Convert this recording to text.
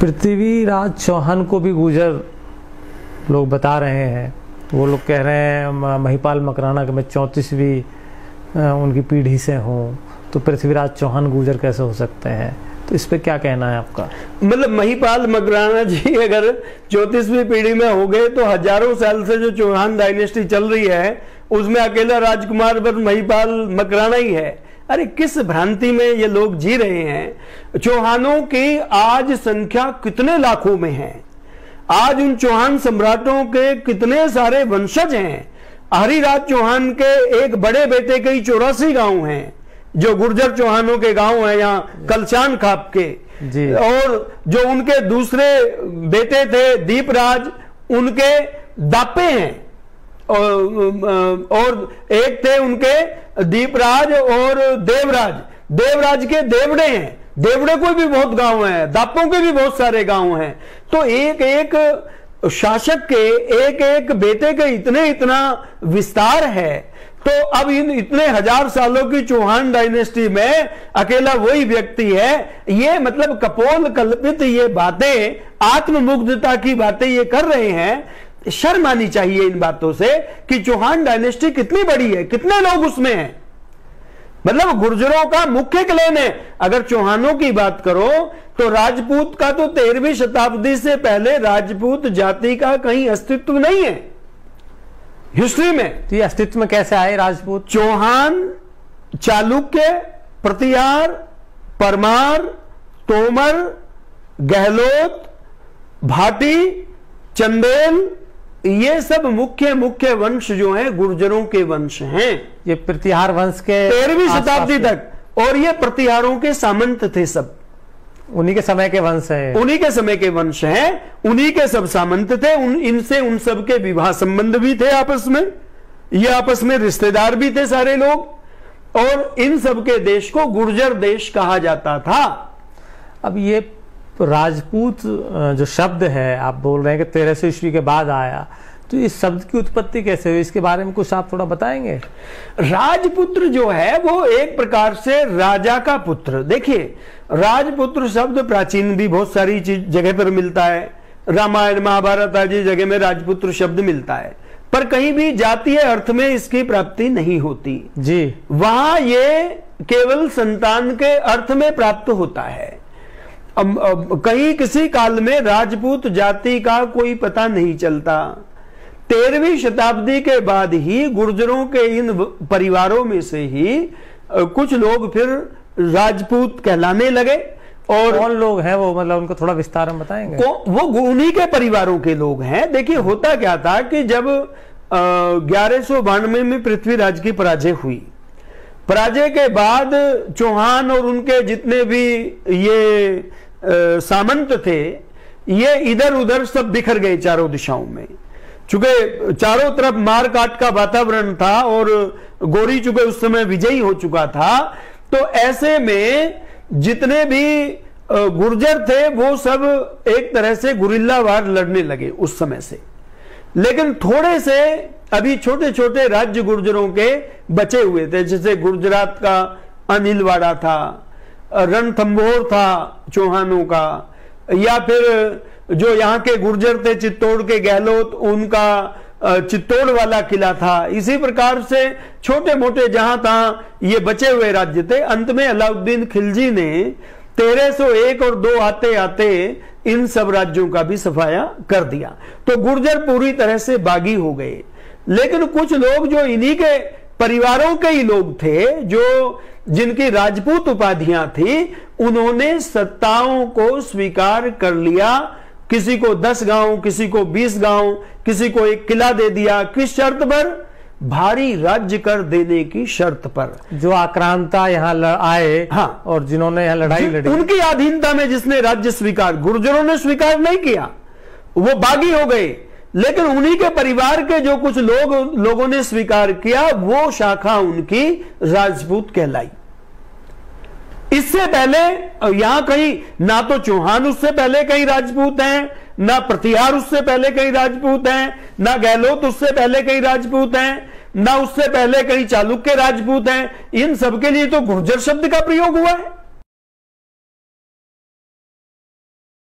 पृथ्वीराज चौहान को भी गुर्जर लोग बता रहे हैं। वो लोग कह रहे हैं महिपाल मकराना के मैं 34वीं उनकी पीढ़ी से हूँ, तो पृथ्वीराज चौहान गुर्जर कैसे हो सकते हैं? तो इस पे क्या कहना है आपका? मतलब महिपाल मकराना जी अगर 34वीं पीढ़ी में हो गए तो हजारों साल से जो चौहान डायनेस्टी चल रही है उसमें अकेला राजकुमार बस महिपाल मकराना ही है। अरे किस भ्रांति में ये लोग जी रहे हैं। चौहानों की आज संख्या कितने लाखों में है। आज उन चौहान सम्राटों के कितने सारे वंशज हैं। हरिराज चौहान के एक बड़े बेटे के ही 84 गांव हैं जो गुर्जर चौहानों के गांव हैं यहाँ कलशान खाप के जी। और जो उनके दूसरे बेटे थे दीपराज, उनके दापे हैं और एक थे उनके दीपराज और देवराज, देवराज के देवड़े हैं। देवड़े को भी बहुत गांव हैं, दापों के भी बहुत सारे गांव हैं। तो एक एक शासक के एक एक बेटे के इतना विस्तार है। तो अब इन इतने हजार सालों की चौहान डायनेस्टी में अकेला वही व्यक्ति है। ये मतलब कपोल कल्पित ये बातें, आत्ममुग्धता की बातें ये कर रहे हैं। शर्म आनी चाहिए इन बातों से कि चौहान डायनेस्टी कितनी बड़ी है, कितने लोग उसमें हैं। मतलब गुर्जरों का मुख्य क्लेम है। अगर चौहानों की बात करो तो राजपूत का तो 13वीं शताब्दी से पहले राजपूत जाति का कहीं अस्तित्व नहीं है हिस्ट्री में। तो ये अस्तित्व में कैसे आए राजपूत? चौहान, चालुक्य, प्रतिहार, परमार, तोमर, गहलोत, भाटी, चंदेल, ये सब मुख्य वंश जो हैं गुर्जरों के वंश हैं। ये प्रतिहार वंश के 13वीं शताब्दी तक, और ये प्रतिहारों के सामंत थे सब। उन्हीं के समय के वंश है, उन्हीं के समय के वंश हैं, उन्हीं के सब सामंत थे। इनसे उन सब के विवाह संबंध भी थे आपस में, ये आपस में रिश्तेदार भी थे सारे लोग। और इन सब के देश को गुर्जर देश कहा जाता था। अब ये राजपूत जो शब्द है आप बोल रहे हैं कि 1300 ईस्वी के बाद आया, तो इस शब्द की उत्पत्ति कैसे हुई, इसके बारे में कुछ आप थोड़ा बताएंगे? राजपुत्र जो है वो एक प्रकार से राजा का पुत्र। देखिए राजपुत्र शब्द प्राचीन भी बहुत सारी चीज जगह पर मिलता है। रामायण महाभारत आदि जगह में राजपुत्र शब्द मिलता है, पर कहीं भी जातीय अर्थ में इसकी प्राप्ति नहीं होती जी। वहां ये केवल संतान के अर्थ में प्राप्त होता है। अब कहीं किसी काल में राजपूत जाति का कोई पता नहीं चलता। 13वीं शताब्दी के बाद ही गुर्जरों के इन परिवारों में से ही कुछ लोग फिर राजपूत कहलाने लगे। और कौन लोग हैं वो, मतलब उनको थोड़ा विस्तार में बताएंगे? वो उन्हीं के परिवारों के लोग हैं। देखिए होता क्या था कि जब 1192 में पृथ्वीराज की पराजय हुई, पराजय के बाद चौहान और उनके जितने भी ये सामंत थे ये इधर उधर सब बिखर गए चारों दिशाओं में। चूंकि चारों तरफ मार काट का वातावरण था और गोरी चूंकि उस समय विजयी हो चुका था, तो ऐसे में जितने भी गुर्जर थे वो सब एक तरह से गुरिल्लावार लड़ने लगे उस समय से। लेकिन थोड़े से अभी छोटे छोटे राज्य गुर्जरों के बचे हुए थे, जैसे गुजरात का अनिलवाड़ा था, रणथंभौर था चौहानों का, या फिर जो यहाँ के गुर्जर थे चित्तौड़ के गहलोत, उनका चित्तौड़ वाला किला था। इसी प्रकार से छोटे मोटे जहां तहां ये बचे हुए राज्य थे। अंत में अलाउद्दीन खिलजी ने 1301 और 2 आते आते इन सब राज्यों का भी सफाया कर दिया। तो गुर्जर पूरी तरह से बागी हो गए। लेकिन कुछ लोग जो इन्हीं के परिवारों के ही लोग थे, जो जिनकी राजपूत उपाधियां थी, उन्होंने सत्ताओं को स्वीकार कर लिया। किसी को 10 गांव, किसी को 20 गांव, किसी को एक किला दे दिया। किस शर्त पर? भारी राज्य कर देने की शर्त पर। जो आक्रांता यहाँ आए, हाँ, और जिन्होंने यहाँ लड़ाई लड़ी, उनकी अधीनता में जिसने राज्य स्वीकार, गुर्जरों ने स्वीकार नहीं किया, वो बागी हो गए। लेकिन उन्हीं के परिवार के जो कुछ लोगों ने स्वीकार किया, वो शाखा उनकी राजपूत कहलाई। इससे पहले यहां कहीं ना तो चौहान उससे पहले कहीं राजपूत हैं, ना प्रतिहार उससे पहले कहीं राजपूत हैं, ना गहलोत उससे पहले कहीं राजपूत हैं, ना उससे पहले कहीं चालुक्य राजपूत हैं। इन सबके लिए तो गुर्जर शब्द का प्रयोग हुआ है।